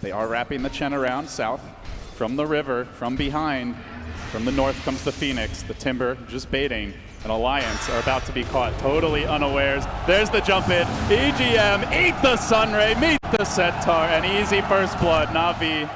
They are wrapping the Chen around south from the river, from behind. From the north comes the Phoenix, the Timber just baiting. An Alliance are about to be caught totally unawares. There's the jump in. EGM, eat the Sunray, meet the Centaur, and easy first blood. Navi,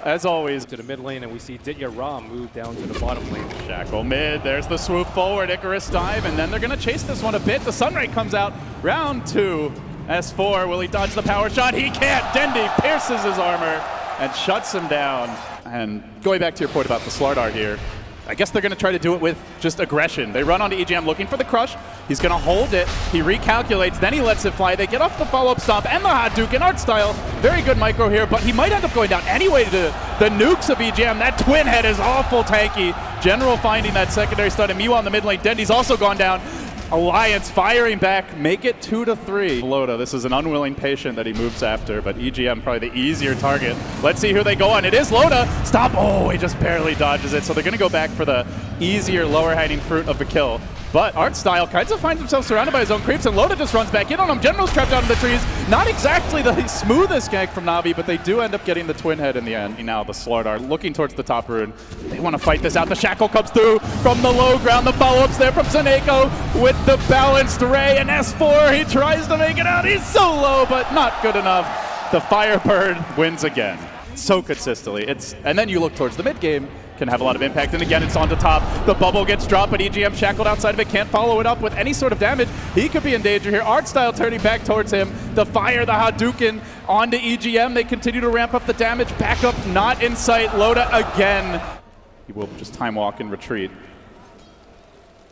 as always. To the mid lane, and we see Ditya Ram move down to the bottom lane. Shackle mid, there's the swoop forward, Icarus dive, and then they're gonna chase this one a bit. The Sunray comes out, round 2. S4, will he dodge the power shot? He can't! Dendi pierces his armor and shuts him down. And going back to your point about the Slardar here, I guess they're going to try to do it with just aggression. They run onto EGM looking for the crush. He's going to hold it. He recalculates, then he lets it fly. They get off the follow-up stomp and the Hadouken art style. Very good micro here, but he might end up going down anyway to the nukes of EGM. That twin head is awful tanky. General finding that secondary stun, and meanwhile in the mid lane, Dendi's also gone down. Alliance firing back, make it 2-3. Loda, this is an unwilling patient that he moves after, but EGM probably the easier target. Let's see who they go on. It is Loda. Stop. Oh, he just barely dodges it. So they're going to go back for the easier, lower hanging fruit of the kill. But Art Style kind of finds himself surrounded by his own creeps, and Loda just runs back in on him. General's trapped out in the trees. Not exactly the smoothest gank from Navi, but they do end up getting the twin head in the end. Now the Slardar looking towards the top rune. They want to fight this out. The Shackle comes through from the low ground. The follow-ups there from Seneko with the balanced Ray and S4. He tries to make it out. He's so low, but not good enough. The Firebird wins again. So consistently. And then you look towards the mid game. Can have a lot of impact, and again it's on the top. The bubble gets dropped, but EGM shackled outside of it, can't follow it up with any sort of damage. He could be in danger here. Art Style turning back towards him. The fire, the Hadouken onto EGM. They continue to ramp up the damage. Back up, not in sight. Loda again. He will just time walk and retreat.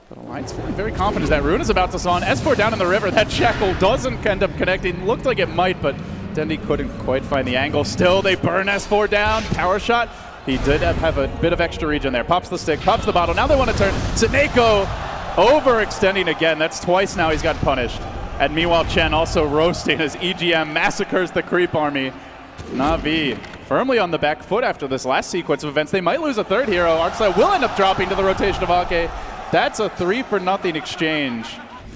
But Alliance feeling very confident as that rune is about to spawn. S4 down in the river. That shackle doesn't end up connecting. Looked like it might, but Dendi couldn't quite find the angle. Still, they burn S4 down. Power shot. He did have a bit of extra regen there. Pops the stick, pops the bottle. Now they want to turn. Seneko overextending again. That's twice now he's got punished. And meanwhile, Chen also roasting as EGM massacres the creep army. Navi firmly on the back foot after this last sequence of events. They might lose a third hero. Arcside will end up dropping to the rotation of Ake. That's a 3-for-0 exchange.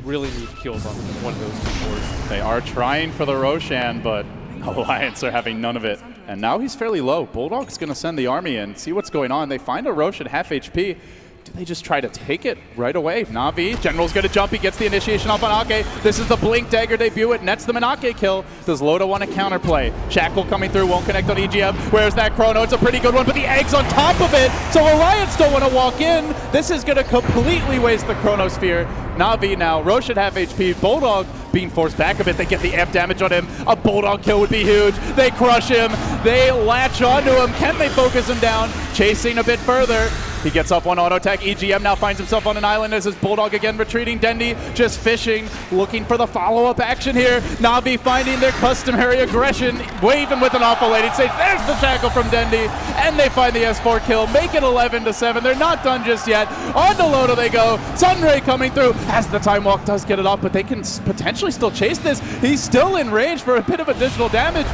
Really need kills on one of those two boards. They are trying for the Roshan, but Alliance are having none of it. And now he's fairly low. Bulldog's going to send the army in, see what's going on. They find a Rosh at half HP. Do they just try to take it right away? Navi, General's going to jump. He gets the initiation off on Ake. This is the Blink Dagger debut. It nets them an Ake kill. Does Loda want to counterplay? Shackle coming through, won't connect on EGM. Where's that Chrono? It's a pretty good one, but the egg's on top of it. So Alliance don't want to walk in. This is going to completely waste the Chronosphere. Navi now, Rosh at half HP. Bulldog being forced back a bit. They get the amp damage on him. A Bulldog kill would be huge. They crush him. They latch onto him. Can they focus him down? Chasing a bit further. He gets off one auto attack. EGM now finds himself on an island as his Bulldog again retreating. Dendi just fishing, looking for the follow-up action here. Navi finding their customary aggression, waving with an awful lady stage. There's the shackle from Dendi, and they find the S4 kill. Make it 11-7. They're not done just yet. On to Loda they go. Sunray coming through as the time walk does get it off, but they can potentially still chase this. He's still in range for a bit of additional damage.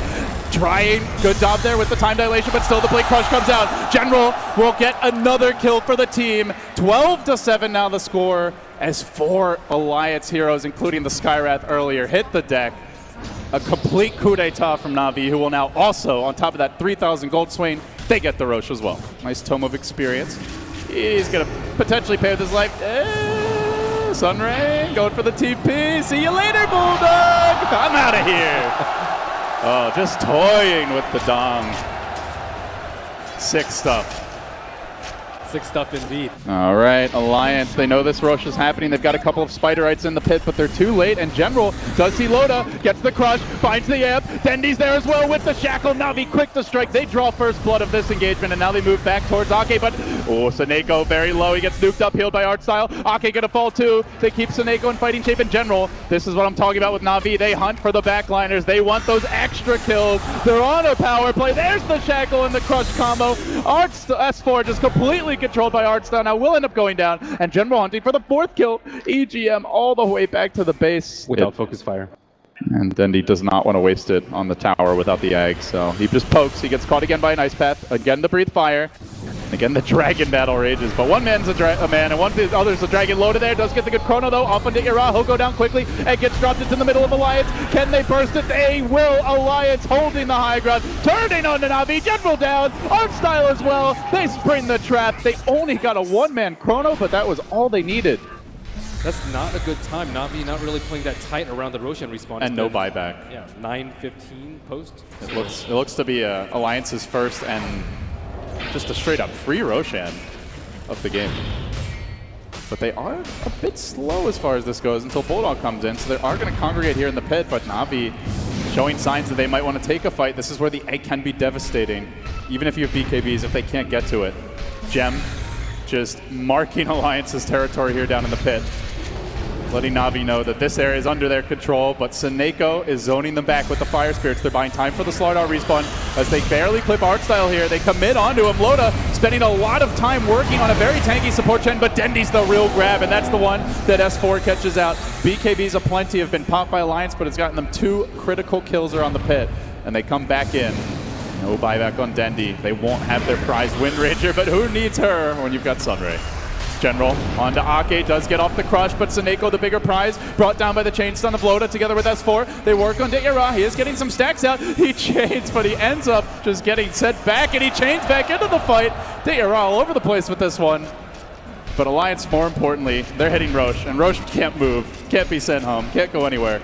Trying, good job there with the time dilation, but still the Blink Crush comes out. General will get another kill for the team. 12-7 now the score as 4 Alliance heroes, including the Skywrath earlier, hit the deck. A complete coup d'etat from Navi, who will now also, on top of that 3,000 gold swing, they get the Rosh as well. Nice tome of experience. He's going to potentially pay with his life. Sunray going for the TP. See you later, Bulldog. I'm out of here. Oh, just toying with the dong. Sick stuff. Sick stuff indeed. All right, Alliance, they know this Rosh is happening. They've got a couple of Spiderites in the pit, but they're too late. And General does see Loda, gets the crush, finds the amp. Dendi's there as well with the shackle. Navi quick to strike. They draw first blood of this engagement, and now they move back towards Ake, but Seneko very low. He gets nuked up, healed by Art Style. Ake gonna fall too. They keep Seneko in fighting shape. In General, this is what I'm talking about with Navi. They hunt for the backliners. They want those extra kills. They're on a power play. There's the shackle and the crush combo. S4 just completely controlled by Artstyle. Now will end up going down, and General hunting for the 4th kill. EGM all the way back to the base without focus fire. And Dendi does not want to waste it on the tower without the egg, so he just pokes. He gets caught again by an ice path. Again the breathe fire. Again, the dragon battle rages, but one man's a man and the other's a dragon. Loaded there, does get the good chrono though, off on Ditya. He'll go down quickly and gets dropped into the middle of Alliance. Can they burst it? They will. Alliance holding the high ground, turning on the NAVI. General down, Artstyle as well. They spring the trap. They only got a one-man chrono, but that was all they needed. That's not a good time. Navi not really playing that tight around the Roshan respawn. And no buyback. Yeah, 9:15 post. It looks to be Alliance's first and just a straight up free Roshan of the game. But they are a bit slow as far as this goes until Bulldog comes in, so they are going to congregate here in the pit, but Navi showing signs that they might want to take a fight. This is where the egg can be devastating, even if you have BKBs, if they can't get to it. Gem just marking Alliance's territory here down in the pit, letting Navi know that this area is under their control, but CLASICO is zoning them back with the Fire Spirits. They're buying time for the Slardar respawn as they barely clip Artstyle here. They commit onto him. Loda spending a lot of time working on a very tanky support chain, but Dendi's the real grab, and that's the one that S4 catches out. BKBs aplenty have been popped by Alliance, but it's gotten them 2 critical kills around the pit, and they come back in. No buyback on Dendi. They won't have their prized Wind Ranger, but who needs her when you've got Sunray? General onto Ake, does get off the crush, but CLASICO, the bigger prize, brought down by the chain stun of Loda together with S4. They work on Ditya. He is getting some stacks out. He chains, but he ends up just getting sent back, and he chains back into the fight. Ditya all over the place with this one. But Alliance, more importantly, they're hitting Roche, and Roche can't move, can't be sent home, can't go anywhere.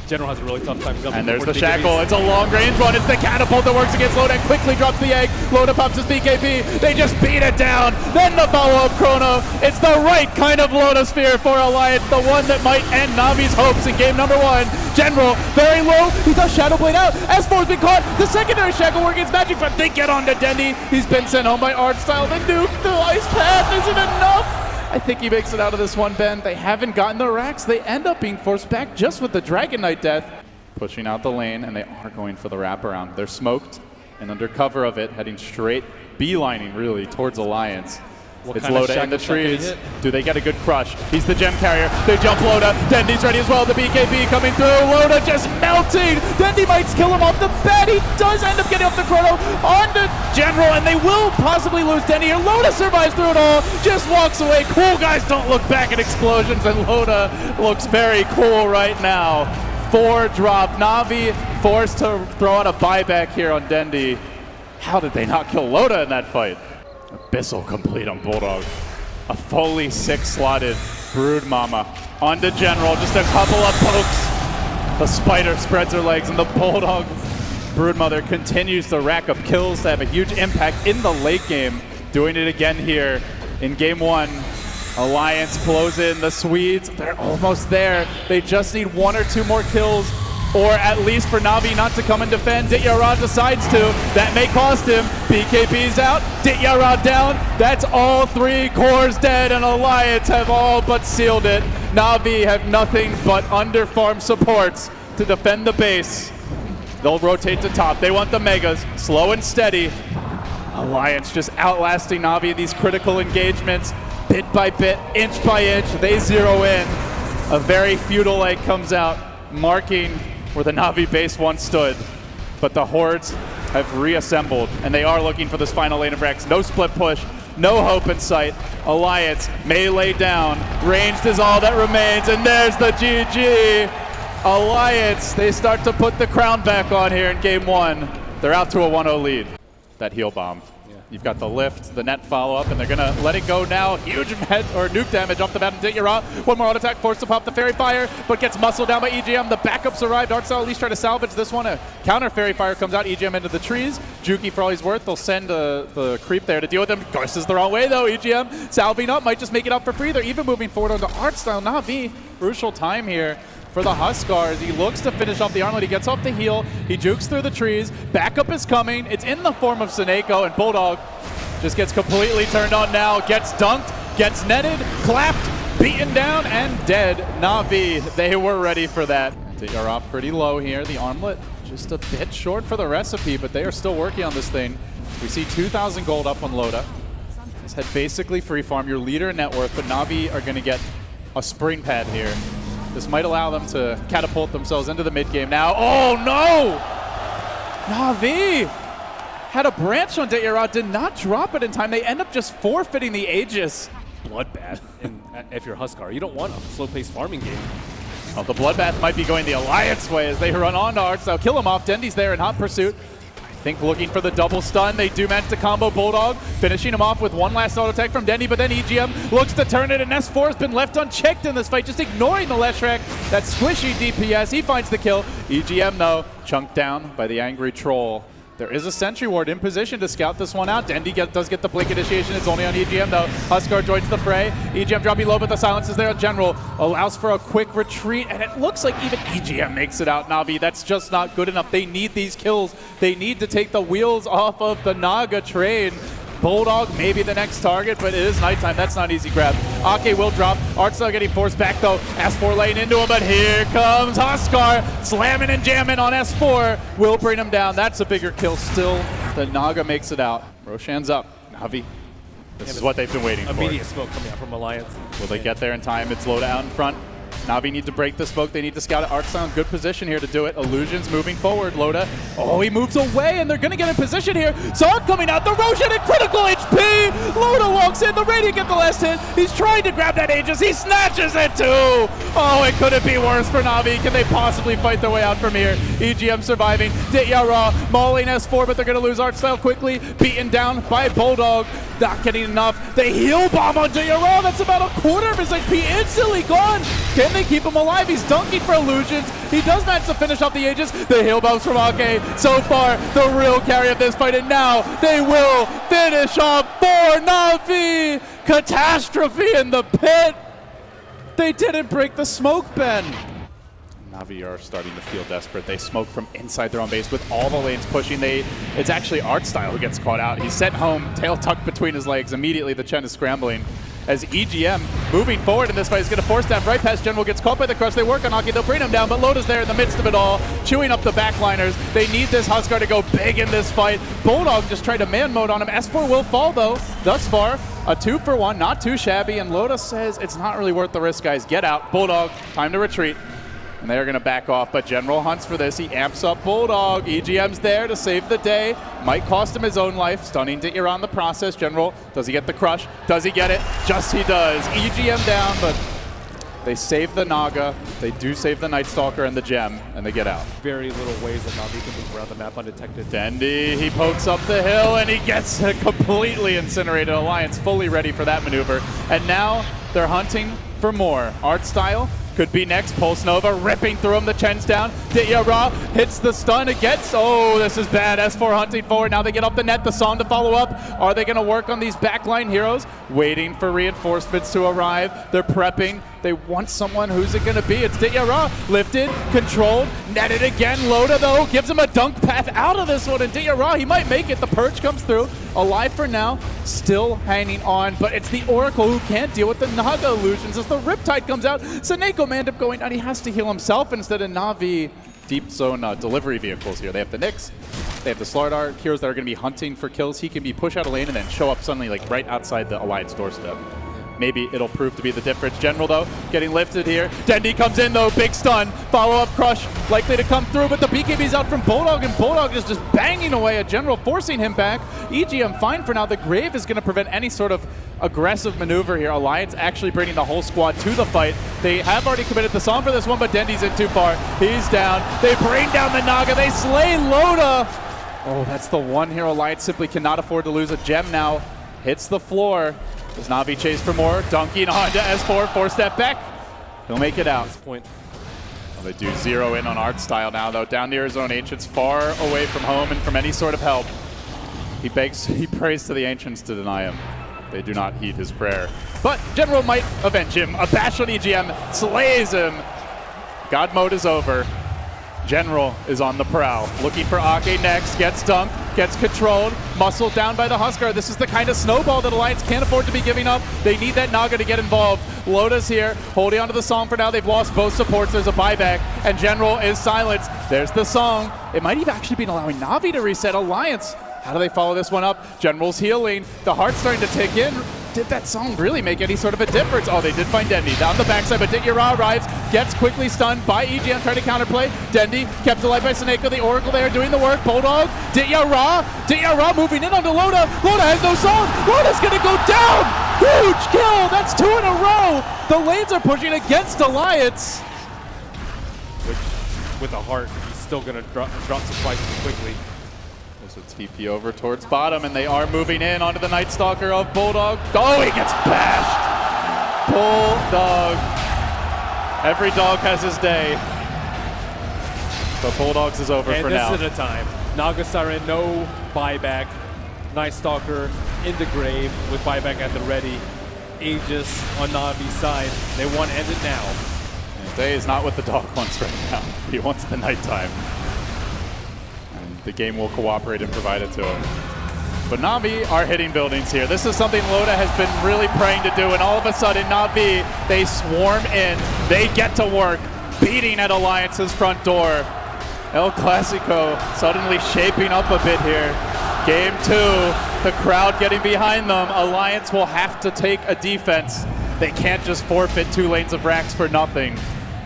General has a really tough time jumping. And there's the shackle. It's a long range one. It's the catapult that works against Loda and quickly drops the egg. Loda pops his BKB. They just beat it down. Then the follow-up chrono. It's the right kind of Loda sphere for Alliance, the one that might end Navi's hopes in game number 1. General, very low. He does Shadow Blade out. S4's been caught. The secondary shackle working its magic, but they get onto Dendi. He's been sent home by Artstyle. The nuke, the ice path isn't enough. I think he makes it out of this one, Ben. They haven't gotten the racks. They end up being forced back just with the Dragon Knight death. Pushing out the lane, and they are going for the wraparound. They're smoked, and under cover of it, heading straight, beelining really, towards Alliance. It's Loda in the trees. Do they get a good crush? He's the gem carrier. They jump Loda. Dendi's ready as well. The BKB coming through. Loda just melting. Dendi might kill him off the bat. He does end up getting off the chrono onto General, and they will possibly lose Dendi here. Loda survives through it all. Just walks away. Cool guys don't look back at explosions, and Loda looks very cool right now. 4 drop. Navi forced to throw out a buyback here on Dendi. How did they not kill Loda in that fight? Abyssal complete on Bulldog. A fully 6-slotted Brood Mama onto General. Just a couple of pokes. The Spider spreads her legs, and the Bulldog Brood Mother continues to rack up kills to have a huge impact in the late game. Doing it again here in game 1. Alliance close in. The Swedes, they're almost there. They just need 1 or 2 more kills, or at least for Navi not to come and defend. Ditya decides to. That may cost him. BKB's out. Ditya down. That's all 3 cores dead, and Alliance have all but sealed it. Navi have nothing but under-farm supports to defend the base. They'll rotate to top. They want the Megas. Slow and steady. Alliance just outlasting Navi in these critical engagements. Bit by bit, inch by inch, they zero in. A very feudal egg comes out, marking where the Navi base once stood. But the Hordes have reassembled, and they are looking for this final lane of Rex. No split push, no hope in sight. Alliance may lay down. Ranged is all that remains, and there's the GG. Alliance, they start to put the crown back on here in game 1. They're out to a 1-0 lead. That heal bomb. You've got the lift, the net follow-up, and they're going to let it go now. Huge nuke damage off the bat of Ditya. One more auto attack, forced to pop the Fairy Fire, but gets muscled down by EGM. The backups arrived. Artstyle at least try to salvage this one. A counter Fairy Fire comes out. EGM into the trees. Juki, for all he's worth, they'll send the creep there to deal with him. Gusses the wrong way, though. EGM salving up, might just make it up for free. They're even moving forward onto Artstyle. Navi, crucial time here for the Huskars. He looks to finish off the armlet. He gets off the heel. He jukes through the trees. Backup is coming. It's in the form of CLASICO, and Bulldog just gets completely turned on now. Gets dunked, gets netted, clapped, beaten down, and dead. Navi, they were ready for that. They are off pretty low here. The armlet just a bit short for the recipe, but they are still working on this thing. We see 2,000 gold up on Loda. This had basically free farm, your leader in net worth, but Navi are going to get a spring pad here. This might allow them to catapult themselves into the mid game now. Oh no! Navi! had a branch on Dayara, did not drop it in time. They end up just forfeiting the Aegis. Bloodbath if you're Huskar. You don't want a slow-paced farming game. Well, the Bloodbath might be going the Alliance way as they run on to Arts. They'll kill him off. Dendy's there in hot pursuit. I think looking for the double stun. They do manage to combo Bulldog, finishing him off with one last auto attack from Dendy, but then EGM looks to turn it, and S4 has been left unchecked in this fight, just ignoring the Leshrac. That squishy DPS, he finds the kill. EGM, though, chunked down by the angry troll. There is a Sentry Ward in position to scout this one out. Dendy does get the Blink initiation. It's only on EGM, though. Huskar joins the fray. EGM dropping low, but the silence is there. General allows for a quick retreat, and it looks like even EGM makes it out, Navi. That's just not good enough. They need these kills. They need to take the wheels off of the Naga train. Bulldog maybe the next target, but it is nighttime. That's not an easy grab. Ake will drop. Artstyle getting forced back, though. S4 laying into him, but here comes Huskar. Slamming and jamming on S4. Will bring him down. That's a bigger kill still. The Naga makes it out. Roshan's up. Navi. This is what they've been waiting for. Immediate smoke coming out from Alliance. Will they get there in time? It's low down in front. Navi need to break the smoke. They need to scout it. Artstyle in good position here to do it. Illusions moving forward. Loda. Oh, he moves away, and they're going to get in position here. Zog coming out. The Roshan at critical HP. Loda walks in. The Radiant get the last hit. He's trying to grab that Aegis. He snatches it too. Oh, it couldn't be worse for Navi. Can they possibly fight their way out from here? EGM surviving. Dayara mauling S4, but they're going to lose Artstyle quickly. Beaten down by Bulldog. Not getting enough. They heal bomb on Dayara. That's about a quarter of his HP instantly gone. Can they keep him alive? He's dunking for Illusions. He does manage to finish off the Aegis. The heal bombs from Ake. So far, the real carry of this fight, and now they will finish off for Navi. Catastrophe in the pit. They didn't break the smoke, Ben. Navi are starting to feel desperate. They smoke from inside their own base with all the lanes pushing. It's actually Artstyle who gets caught out. He's sent home, tail tucked between his legs. Immediately, the Chen is scrambling. As EGM moving forward in this fight is going to force down right past General, gets caught by the crush. They work on Aki, they'll bring him down, but Loda's there in the midst of it all, chewing up the backliners. They need this Huskar to go big in this fight. Bulldog just tried to man mode on him. S4 will fall though. Thus far, a 2-for-1, not too shabby, and Loda says it's not really worth the risk, guys. Get out. Bulldog, time to retreat. And they're going to back off, but General hunts for this. He amps up Bulldog. EGM's there to save the day. Might cost him his own life. Stunning Dayara in the process. General, does he get the crush? Does he get it? Just he does. EGM down, but they save the Naga. They do save the Night Stalker and the gem, and they get out. Very little ways that Navi can move around the map undetected. Dendy, he pokes up the hill, and he gets completely incinerated. Alliance fully ready for that maneuver. And now they're hunting for more. Artstyle could be next. Pulse Nova ripping through him. The Chen's down. Dayara hits the stun. It gets. Oh, this is bad. S4 hunting forward. Now they get up the net. The song to follow up. Are they going to work on these backline heroes? Waiting for reinforcements to arrive. They're prepping. They want someone. Who's it going to be? It's Dayara. Lifted, controlled, netted again. Loda, though, gives him a dunk path out of this one. And Dayara, he might make it. The Purge comes through. Alive for now. Still hanging on. But it's the Oracle who can't deal with the Naga illusions. As the Riptide comes out, Seneko may end up going down. He has to heal himself instead of Navi. Deep zone delivery vehicles here. They have the Nyx. They have the Slardar heroes that are going to be hunting for kills. He can be pushed out of lane and then show up suddenly like right outside the Alliance doorstep. Maybe it'll prove to be the difference. General, though, getting lifted here. Dendy comes in, though. Big stun. Follow-up crush likely to come through, but the BKB's out from Bulldog, and Bulldog is just banging away at General, forcing him back. EGM fine for now. The Grave is going to prevent any sort of aggressive maneuver here. Alliance actually bringing the whole squad to the fight. They have already committed the song for this one, but Dendy's in too far. He's down. They bring down the Naga. They slay Loda. Oh, that's the one here. Alliance simply cannot afford to lose. A gem now hits the floor. Does Navi chase for more? Dunking onto S4, 4-step back. He'll make it out. At this point. Well, they do zero in on Artstyle now, though. Down near his own Ancients, far away from home and from any sort of help. He prays to the Ancients to deny him. They do not heed his prayer. But General might avenge him. A bash on EGM, slays him. God mode is over. General is on the prowl, looking for Ake next, gets dunked, gets controlled, muscled down by the Huskar. This is the kind of snowball that Alliance can't afford to be giving up. They need that Naga to get involved. Loda's here, holding onto the song for now. They've lost both supports. There's a buyback, and General is silenced. There's the song. It might have actually been allowing Navi to reset. Alliance, how do they follow this one up? General's healing. The heart's starting to tick in. did that song really make any sort of a difference? Oh, they did find Dendy down the backside, but Ditya arrives, gets quickly stunned by EGM trying to counterplay. Dendy kept alive by Seneko, the Oracle there doing the work. Bulldog, Ditya Ra moving in onto Loda. Loda has no song. Loda's gonna go down. Huge kill. That's 2 in a row. The lanes are pushing against Alliance. Which, with a heart, he's still gonna drop supplies too quickly. There's a TP over towards bottom, and they are moving in onto the Night Stalker of Bulldog. Oh, he gets bashed. Bulldog. Every dog has his day. But Bulldogs is over for now. And this is the time. Naga Siren, no buyback. Night Stalker in the grave with buyback at the ready. Aegis on Navi's side. They want to end it now. His day is not what the dog wants right now. He wants the nighttime. The game will cooperate and provide it to him. But Navi are hitting buildings here. This is something Loda has been really praying to do, and all of a sudden Navi, they swarm in. They get to work, beating at Alliance's front door. El Clasico suddenly shaping up a bit here. Game 2, the crowd getting behind them. Alliance will have to take a defense. They can't just forfeit 2 lanes of racks for nothing.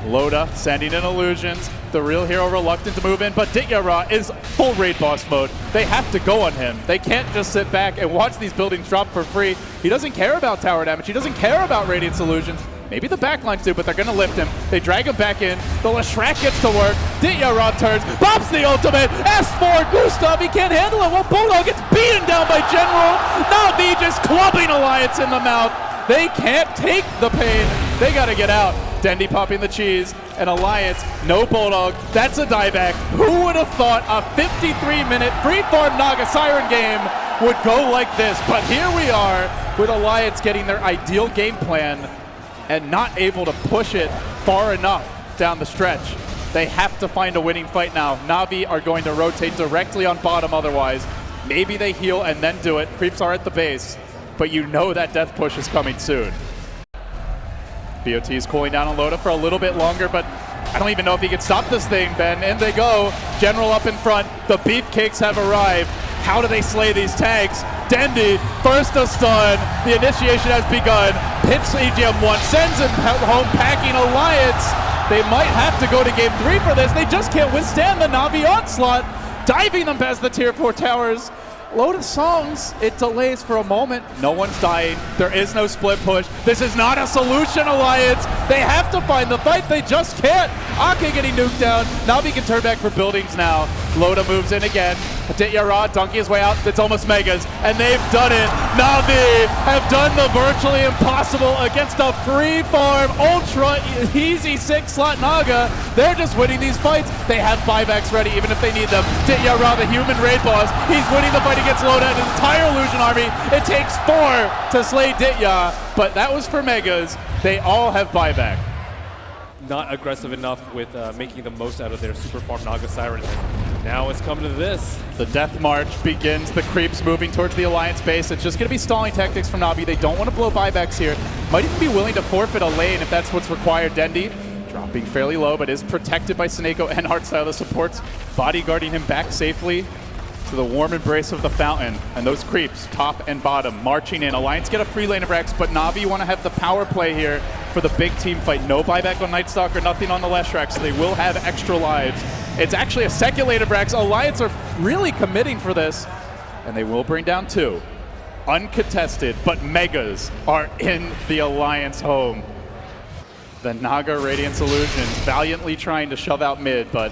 Loda sending in illusions. The real hero reluctant to move in, but Ditya Ra is full raid boss mode. They have to go on him. They can't just sit back and watch these buildings drop for free. He doesn't care about tower damage. He doesn't care about Radiant Illusions. Maybe the backlines do, but they're going to lift him. They drag him back in. The Leshrac gets to work. Ditya Ra turns, pops the ultimate. S4, Gustav, he can't handle it. Well, Bulldog gets beaten down by General. Navi just clubbing Alliance in the mouth. They can't take the pain. They got to get out. Dendy popping the cheese, and Alliance, no Bulldog. That's a dieback. Who would have thought a 53-minute free-form Naga Siren game would go like this? But here we are with Alliance getting their ideal game plan and not able to push it far enough down the stretch. They have to find a winning fight now. Navi are going to rotate directly on bottom otherwise. Maybe they heal and then do it. Creeps are at the base, but you know that death push is coming soon. BOT is cooling down on Loda for a little bit longer, but I don't even know if he can stop this thing, Ben. In they go. General up in front. The beefcakes have arrived. How do they slay these tanks? Dendy, first a stun. The initiation has begun. Pits EGM1, sends him home packing Alliance. They might have to go to game 3 for this. They just can't withstand the Navi onslaught. Diving them past the tier 4 towers. Load of songs, it delays for a moment. No one's dying. There is no split push. This is not a solution, Alliance. They have to find the fight. They just can't. Ake getting nuked down. Navi can turn back for buildings now. Loda moves in again. Ditya Ra dunking his way out. It's almost Megas, and they've done it. Navi have done the virtually impossible against a free-farm, ultra easy 6-slot Naga. They're just winning these fights. They have buybacks ready, even if they need them. Ditya Ra, the human raid boss, he's winning the fight against Loda and his entire Illusion army. It takes 4 to slay Ditya, but that was for Megas. They all have buyback. Not aggressive enough with making the most out of their super farm Naga Siren. Now it's come to this. The death march begins. The creeps moving towards the Alliance base. It's just going to be stalling tactics from Navi. They don't want to blow buybacks here. Might even be willing to forfeit a lane if that's what's required. Dendy dropping fairly low, but is protected by Seneko and Heartstyle. The supports bodyguarding him back safely to the warm embrace of the fountain. And those creeps, top and bottom, marching in. Alliance get a free lane of Rex, but Navi want to have the power play here for the big team fight. No buyback on Night Stalker, nothing on the Leshrac, so they will have extra lives. It's actually a second lane of Rex. Alliance are really committing for this, and they will bring down 2. Uncontested, but Megas are in the Alliance home. The Naga Radiance Illusions valiantly trying to shove out mid, but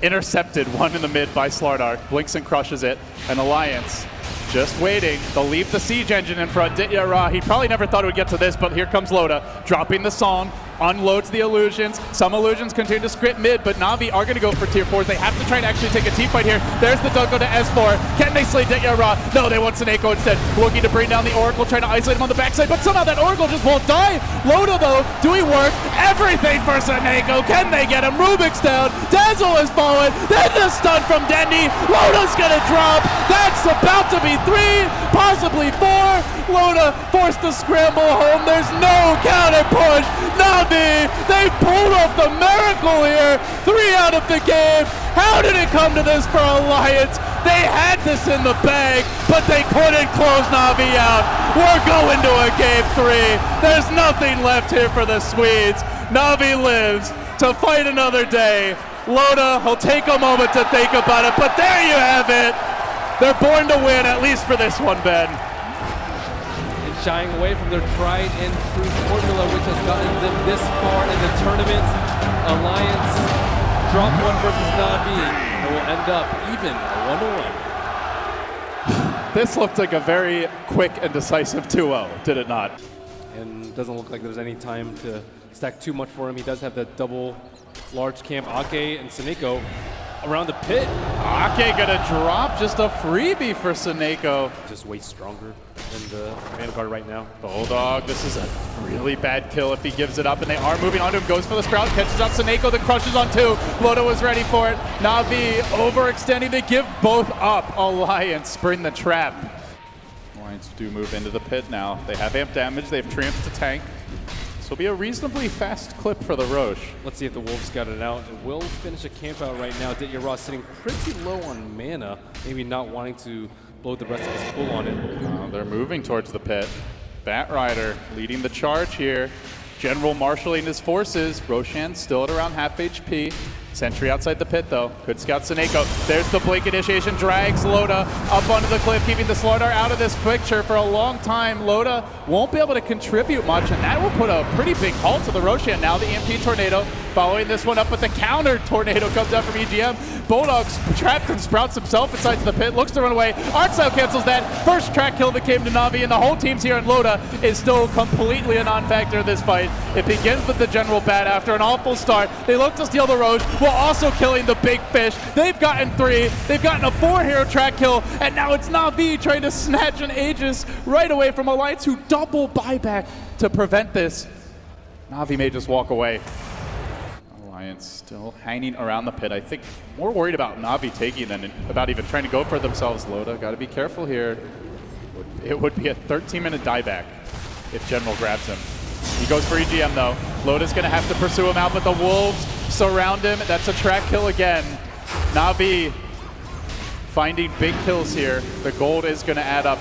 intercepted one in the mid by Slardar. Blinks and crushes it. And Alliance just waiting. They'll leave the siege engine in front. Ditya Ra, he probably never thought it would get to this, but here comes Loda, dropping the song, unloads the illusions. Some illusions continue to script mid, but Navi are going to go for tier 4s. They have to try and actually take a team fight here. There's the Dunko to S4. Can they slay Ditya Ra? No, they want Seneko instead. Looking to bring down the Oracle, trying to isolate him on the backside, but somehow that Oracle just won't die. Loda, though, doing work. Everything for Seneko. Can they get him? Rubik's down. Dazzle is fallen. Then the stun from Dendy. Loda's going to drop. That's about to be 3, possibly 4. Loda forced to scramble home. There's no counter push. Navi, they pulled off the miracle here. 3 out of the game. How did it come to this for Alliance? They had this in the bag, but they couldn't close Navi out. We're going to a game 3. There's nothing left here for the Swedes. NAVI lives to fight another day. Loda will take a moment to think about it, but there you have it. They're born to win, at least for this one, Ben. And shying away from their tried and true formula, which has gotten them this far in the tournament. Alliance drop 1 versus NAVI, and will end up even 1-1. This looked like a very quick and decisive 2-0, did it not? And doesn't look like there's any time to stack too much for him. He does have that double large camp. Ake and Seneko around the pit. Ake gonna drop just a freebie for Seneko. Just way stronger than the Vanguard right now. Bulldog, this is a really bad kill if he gives it up, and they are moving onto him. Goes for the Sprout, catches out Seneko, then crushes on 2. Loda was ready for it. Navi overextending, they give both up. Alliance bring the trap. Alliance do move into the pit now. They have amp damage, they have Triumph to tank. This will be a reasonably fast clip for the Roche. Let's see if the Wolves got it out. It will finish a camp out right now. Ditya Ross sitting pretty low on mana, maybe not wanting to blow the rest of his pool on it. They're moving towards the pit. Bat Rider leading the charge here. General marshaling his forces. Roshan still at around half HP. Sentry outside the pit though. Could scout Seneko. There's the blink initiation. Drags Loda up onto the cliff, keeping the Slardar out of this picture for a long time. Loda won't be able to contribute much, and that will put a pretty big halt to the Roshan. Now the EMP Tornado following this one up, but the counter Tornado comes out from EGM. Bulldog's trapped and sprouts himself inside the pit, looks to run away. Artstyle cancels that. First track kill that came to NAVI, and the whole team's here, and Loda is still completely a non-factor in this fight. It begins with the General Bat after an awful start. They look to steal the Roche, while also killing the big fish. They've gotten 3. They've gotten a 4-hero track kill, and now it's NAVI trying to snatch an Aegis right away from Alliance, who double buyback to prevent this. NAVI may just walk away. Alliance still hanging around the pit. I think more worried about NAVI taking than about even trying to go for themselves. Loda, got to be careful here. It would be a 13-minute dieback if General grabs him. He goes for EGM though. Loda's going to have to pursue him out, but the Wolves surround him. That's a track kill again. NAVI finding big kills here. The gold is going to add up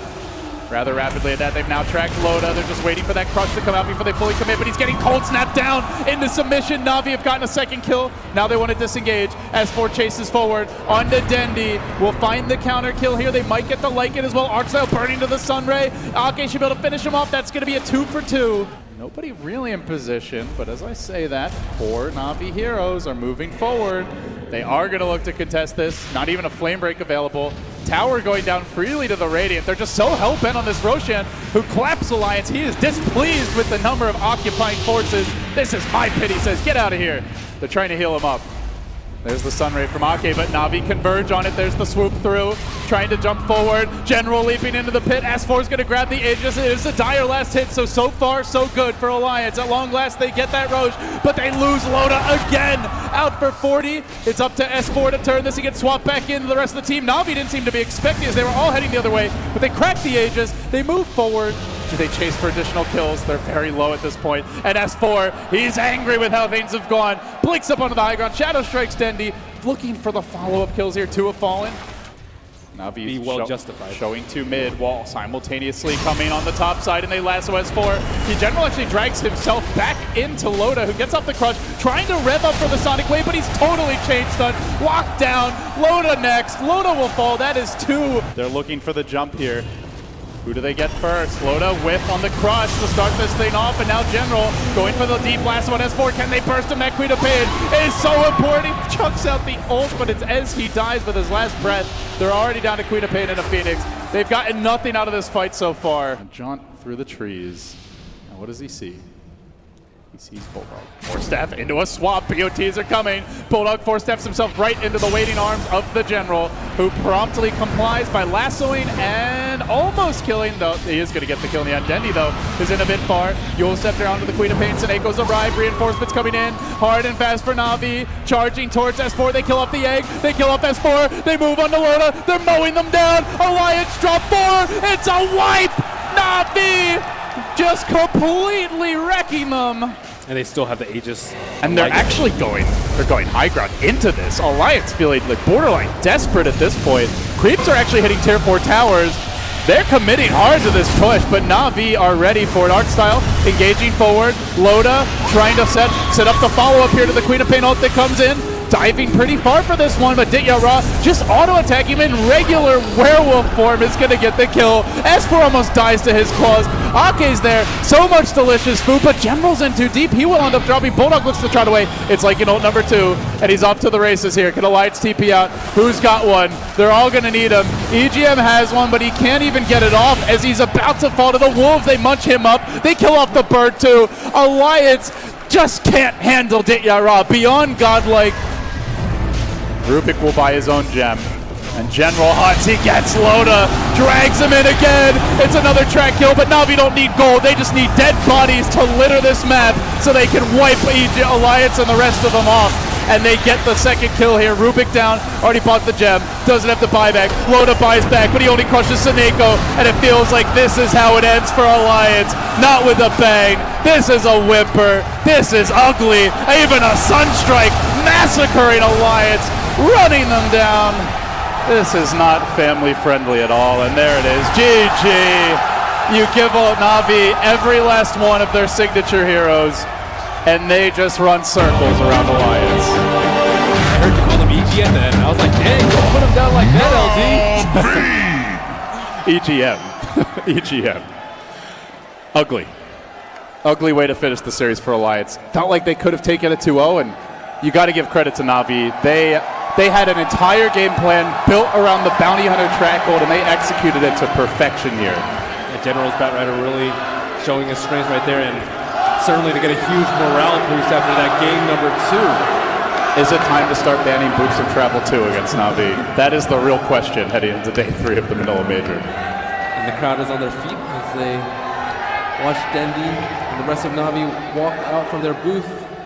rather rapidly at that. They've now tracked Loda. They're just waiting for that crush to come out before they fully commit, but he's getting cold snapped down into submission. NAVI have gotten a second kill. Now they want to disengage as 4 chases forward onto Dendi. Will find the counter kill here. They might get the Lycan as well. Arcstyle burning to the Sunray. Ake should be able to finish him off. That's going to be a 2 for 2. Nobody really in position, but as I say that, 4 NAVI heroes are moving forward. They are going to look to contest this. Not even a flame break available. Tower going down freely to the Radiant. They're just so hell-bent on this Roshan, who claps Alliance. He is displeased with the number of occupying forces. This is my pit, he says. Get out of here. They're trying to heal him up. There's the Sunray from Ake, but NAVI converge on it. There's the swoop through, trying to jump forward. General leaping into the pit. S4 is going to grab the Aegis. It is a dire last hit, so far, so good for Alliance. At long last, they get that Roche, but they lose Loda again. Out for 40. It's up to S4 to turn this. He gets swapped back into the rest of the team. NAVI didn't seem to be expecting as they were all heading the other way, but they cracked the Aegis. They move forward. Do they chase for additional kills? They're very low at this point. And S4, he's angry with how things have gone. Blinks up onto the high ground. Shadow strikes Dendi. Looking for the follow-up kills here. 2 have fallen. NAVI well justified. Showing 2 mid while simultaneously coming on the top side, and they lasso S4. The General actually drags himself back into Loda, who gets up the crush, trying to rev up for the Sonic Wave, but he's totally chain stunned. Locked down. Loda next. Loda will fall. That is 2. They're looking for the jump here. Who do they get first? Loda whiff on the crush to start this thing off, and now General going for the deep blast on S4. Can they burst him? That Queen of Pain is so important. He chucks out the ult, but it's as he dies with his last breath. They're already down to Queen of Pain and a Phoenix. They've gotten nothing out of this fight so far. Jaunt through the trees. Now what does he see? He sees Bulldog. Force-staff into a swap. BOTs are coming. Bulldog force-staffs himself right into the waiting arms of the General, who promptly complies by lassoing and almost killing, though he is going to get the kill in the end. Dendi, though, is in a bit far. Yule stepped around to the Queen of Pain. Seneco's arrived. Reinforcements coming in. Hard and fast for NAVI. Charging towards S4. They kill off the egg. They kill off S4. They move on to Loda. They're mowing them down. Alliance drop 4. It's a wipe. NAVI just completely wrecking them. And they still have the Aegis. And they're actually going high ground into this. Alliance feeling like borderline desperate at this point. Creeps are actually hitting tier 4 towers. They're committing hard to this push, but NAVI are ready for it. Artstyle engaging forward. Loda trying to set up the follow-up here to the Queen of Pain ult that comes in. Diving pretty far for this one, but Dityara just auto-attacking him in regular werewolf form is going to get the kill. S4 almost dies to his claws. Ake's there. So much delicious food, but General's in too deep. He will end up dropping. Bulldog looks to try to wait. It's like an ult number 2, and he's off to the races here. Can Alliance TP out? Who's got one? They're all going to need him. EGM has one, but he can't even get it off as he's about to fall to the wolves. They munch him up. They kill off the bird too. Alliance just can't handle Dityara. Beyond godlike. Rubik will buy his own gem. And General hunts, he gets Loda, drags him in again. It's another track kill, but NAVI don't need gold. They just need dead bodies to litter this map so they can wipe Alliance and the rest of them off. And they get the second kill here. Rubik down, already bought the gem, doesn't have the buyback. Loda buys back, but he only crushes Seneko, and it feels like this is how it ends for Alliance. Not with a bang. This is a whimper. This is ugly. Even a Sunstrike massacring Alliance, running them down. This is not family friendly at all, and there it is. GG. You give NAVI every last one of their signature heroes, and they just run circles around Alliance. I heard you call them EGM then. I was like, dang, don't put them down like that, LD. EGM. EGM. Ugly. Ugly way to finish the series for Alliance. Felt like they could have taken it 2-0, and you got to give credit to NAVI. They had an entire game plan built around the Bounty Hunter track gold, and they executed it to perfection here. Yeah, General's Batrider really showing his strength right there, and certainly to get a huge morale boost after that game number 2. Is it time to start banning Boots of Travel 2 against NAVI? That is the real question heading into day 3 of the Manila Major. And the crowd is on their feet as they watch Dendi and the rest of NAVI walk out from their booth.